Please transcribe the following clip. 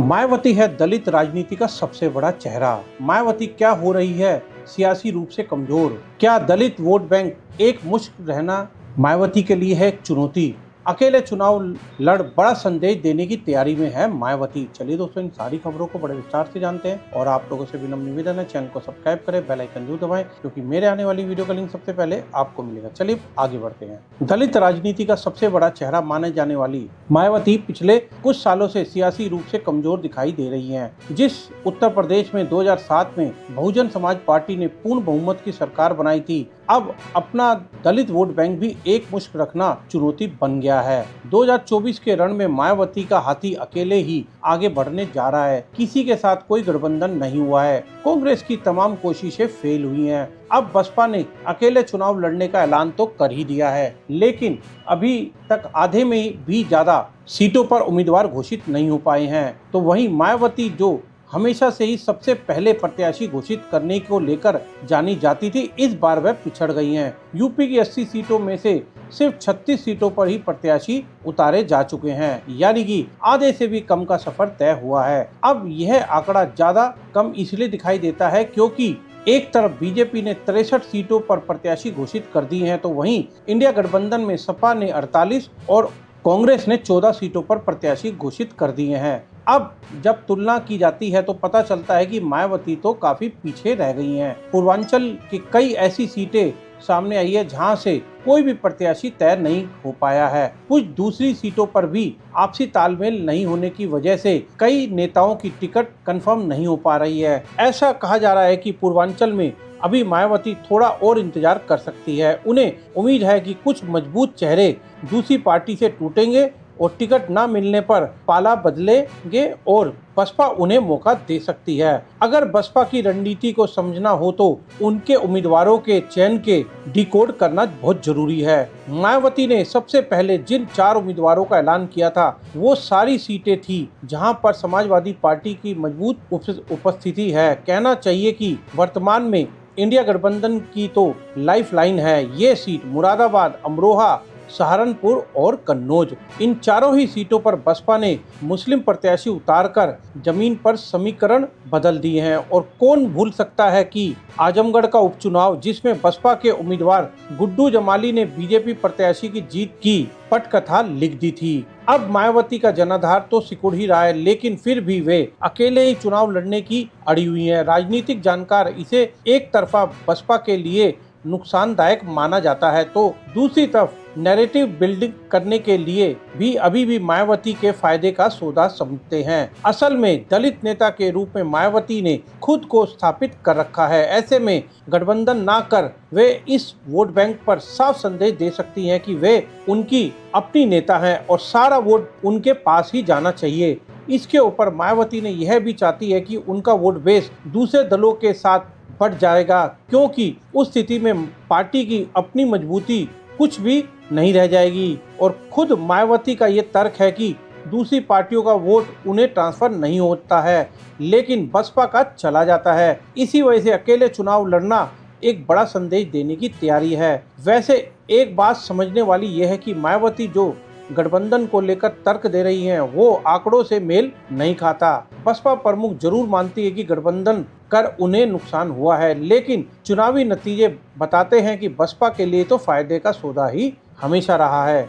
मायावती है दलित राजनीति का सबसे बड़ा चेहरा। मायावती क्या हो रही है सियासी रूप से कमजोर? क्या दलित वोट बैंक एक मुश्त रहना मायावती के लिए है एक चुनौती? अकेले चुनाव लड़ बड़ा संदेश देने की तैयारी में है मायावती। चलिए दोस्तों, इन सारी खबरों को बड़े विस्तार से जानते हैं और आप लोगों से विनम्र निवेदन है, चैनल को सब्सक्राइब करें, बेल आइकन जरूर दबाएं क्योंकि मेरे आने वाली वीडियो का लिंक सबसे पहले आपको मिलेगा। चलिए आगे बढ़ते हैं। दलित राजनीति का सबसे बड़ा चेहरा माने जाने वाली मायावती पिछले कुछ सालों से सियासी रूप से कमजोर दिखाई दे रही हैं। जिस उत्तर प्रदेश में 2007 में बहुजन समाज पार्टी ने पूर्ण बहुमत की सरकार बनाई थी, अब अपना दलित वोट बैंक भी एक मुश्त रखना चुनौती बन गया है। 2024 के रण में मायावती का हाथी अकेले ही आगे बढ़ने जा रहा है। किसी के साथ कोई गठबंधन नहीं हुआ है। कांग्रेस की तमाम कोशिशें फेल हुई हैं। अब बसपा ने अकेले चुनाव लड़ने का ऐलान तो कर ही दिया है, लेकिन अभी तक आधे में भी ज्यादा सीटों पर उम्मीदवार घोषित नहीं हो पाए हैं। तो वहीं मायावती, जो हमेशा से ही सबसे पहले प्रत्याशी घोषित करने को लेकर जानी जाती थी, इस बार वह पिछड़ गई हैं। यूपी की 80 सीटों में से सिर्फ 36 सीटों पर ही प्रत्याशी उतारे जा चुके हैं, यानी कि आधे से भी कम का सफर तय हुआ है। अब यह आंकड़ा ज्यादा कम इसलिए दिखाई देता है क्योंकि एक तरफ बीजेपी ने 63 सीटों पर प्रत्याशी घोषित कर दी हैं, तो वहीं इंडिया गठबंधन में सपा ने 48 और कांग्रेस ने 14 सीटों पर प्रत्याशी घोषित कर दिए हैं। अब जब तुलना की जाती है तो पता चलता है कि मायावती तो काफी पीछे रह गई हैं। पूर्वांचल की कई ऐसी सीटें सामने आई है जहां से कोई भी प्रत्याशी तय नहीं हो पाया है। कुछ दूसरी सीटों पर भी आपसी तालमेल नहीं होने की वजह से कई नेताओं की टिकट कंफर्म नहीं हो पा रही है। ऐसा कहा जा रहा है कि पूर्वांचल में अभी मायावती थोड़ा और इंतजार कर सकती है। उन्हें उम्मीद है कि कुछ मजबूत चेहरे दूसरी पार्टी से टूटेंगे और टिकट न मिलने पर पाला बदलेंगे और बसपा उन्हें मौका दे सकती है। अगर बसपा की रणनीति को समझना हो तो उनके उम्मीदवारों के चयन के डिकोड करना बहुत जरूरी है। मायावती ने सबसे पहले जिन 4 उम्मीदवारों का ऐलान किया था, वो सारी सीटें थी जहां पर समाजवादी पार्टी की मजबूत उपस्थिति है। कहना चाहिए कि वर्तमान में इंडिया गठबंधन की तो लाइफलाइन है। ये सीट मुरादाबाद, अमरोहा, सहारनपुर और कन्नौज, इन चारों ही सीटों पर बसपा ने मुस्लिम प्रत्याशी उतारकर जमीन पर समीकरण बदल दिए हैं। और कौन भूल सकता है कि आजमगढ़ का उपचुनाव, जिसमें बसपा के उम्मीदवार गुड्डू जमाली ने बीजेपी प्रत्याशी की जीत की पटकथा लिख दी थी। अब मायावती का जनाधार तो सिकुड़ ही रहा है, लेकिन फिर भी वे अकेले ही चुनाव लड़ने की अड़ी हुई हैं। राजनीतिक जानकार इसे एक तरफा बसपा के लिए नुकसानदायक माना जाता है, तो दूसरी तरफ नैरेटिव बिल्डिंग करने के लिए भी अभी भी मायावती के फायदे का सौदा समझते हैं। असल में दलित नेता के रूप में मायावती ने खुद को स्थापित कर रखा है। ऐसे में गठबंधन ना कर वे इस वोट बैंक पर साफ संदेश दे सकती हैं कि वे उनकी अपनी नेता हैं और सारा वोट उनके पास ही जाना चाहिए। इसके ऊपर मायावती ने यह भी चाहती है कि उनका वोट बेस दूसरे दलों के साथ बढ़ जाएगा, क्योंकि उस स्थिति में पार्टी की अपनी मजबूती कुछ भी नहीं रह जाएगी। और खुद मायावती का ये तर्क है कि दूसरी पार्टियों का वोट उन्हें ट्रांसफर नहीं होता है, लेकिन बसपा का चला जाता है। इसी वजह से अकेले चुनाव लड़ना एक बड़ा संदेश देने की तैयारी है। वैसे एक बात समझने वाली यह है कि मायावती जो गठबंधन को लेकर तर्क दे रही हैं, वो आंकड़ों से मेल नहीं खाता। बसपा प्रमुख जरूर मानती है कि गठबंधन कर उन्हें नुकसान हुआ है, लेकिन चुनावी नतीजे बताते हैं कि बसपा के लिए तो फायदे का सौदा ही हमेशा रहा है।